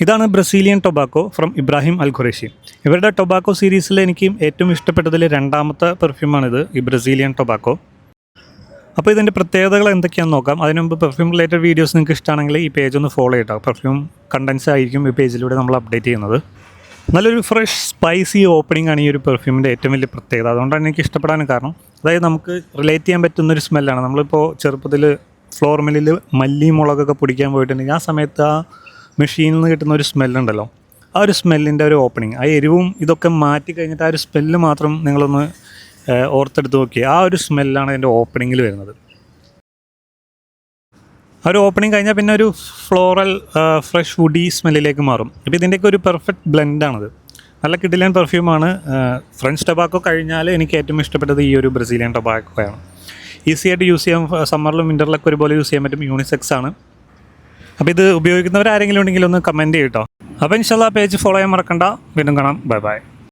ഇതാണ് Brazilian tobacco from Ibrahim അൽ ഖുറേഷി. ഇവരുടെ tobacco സീരീസിൽ എനിക്ക് ഏറ്റവും ഇഷ്ടപ്പെട്ടതിൽ രണ്ടാമത്തെ പെർഫ്യൂമാണിത്, ഈ ബ്രസീലിയൻ ടൊബാക്കോ. അപ്പോൾ ഇതിൻ്റെ പ്രത്യേകതകൾ എന്തൊക്കെയാണെന്ന് നോക്കാം. അതിന് മുമ്പ് പെർഫ്യൂം റിലേറ്റഡ് വീഡിയോസ് നിങ്ങൾക്ക് ഇഷ്ടമാണെങ്കിൽ ഈ പേജ് ഒന്ന് ഫോളോ ചെയ്യട്ടോ. പെർഫ്യൂം കണ്ടൻസ് ആയിരിക്കും ഈ പേജിലൂടെ നമ്മൾ അപ്ഡേറ്റ് ചെയ്യുന്നത്. നല്ലൊരു ഫ്രഷ് സ്പൈസി ഓപ്പണിംഗ് ആണ് ഈ ഒരു പെർഫ്യൂമിൻ്റെ ഏറ്റവും വലിയ പ്രത്യേകത. അതുകൊണ്ടാണ് എനിക്ക് ഇഷ്ടപ്പെടാനും കാരണം. അതായത് നമുക്ക് റിലേറ്റ് ചെയ്യാൻ പറ്റുന്നൊരു സ്മെല്ലാണ്. നമ്മളിപ്പോൾ ചെറുപ്പത്തിൽ ഫ്ലോർ മില്ലിൽ മല്ലി മുളകൊക്കെ പൊടിക്കാൻ പോയിട്ടുണ്ടെങ്കിൽ ആ സമയത്ത് ആ മെഷീനിൽ നിന്ന് കിട്ടുന്ന ഒരു സ്മെല്ലുണ്ടല്ലോ, ആ ഒരു സ്മെല്ലിൻ്റെ ഒരു ഓപ്പണിങ്, ആ എരിവും ഇതൊക്കെ മാറ്റി കഴിഞ്ഞിട്ട് ആ ഒരു സ്മെല്ല് മാത്രം നിങ്ങളൊന്ന് ഓർത്തെടുത്ത് നോക്കി. ആ ഒരു സ്മെല്ലാണ് അതിൻ്റെ ഓപ്പണിങ്ങിൽ വരുന്നത്. ആ ഒരു ഓപ്പണിങ് കഴിഞ്ഞാൽ പിന്നെ ഒരു ഫ്ലോറൽ ഫ്രഷ് വുഡി സ്മെല്ലിലേക്ക് മാറും. അപ്പോൾ ഇതിൻ്റെയൊക്കെ ഒരു പെർഫെക്റ്റ് ബ്ലെൻഡാണിത്. നല്ല കിടിലൻ പെർഫ്യൂമാണ്. ഫ്രഞ്ച് ടൊബാക്കോ കഴിഞ്ഞാൽ എനിക്ക് ഏറ്റവും ഇഷ്ടപ്പെട്ടത് ഈ ഒരു ബ്രസീലിയൻ ടൊബാക്കോയാണ്. ഈസി ആയിട്ട് യൂസ് ചെയ്യാം. സമ്മറിലും വിൻ്ററിലൊക്കെ ഒരുപോലെ യൂസ് ചെയ്യാൻ പറ്റും. യൂണിസെക്സ് ആണ്. അപ്പോൾ ഇത് ഉപയോഗിക്കുന്നവരാരെങ്കിലും ഉണ്ടെങ്കിൽ ഒന്ന് കമൻറ്റ് ചെയ്യട്ടോ. അപ്പോൾ ഇൻഷാല്ലാ പേജ് ഫോളോ ചെയ്യാൻ മറക്കണ്ട. വീണ്ടും കാണാം. Bye bye.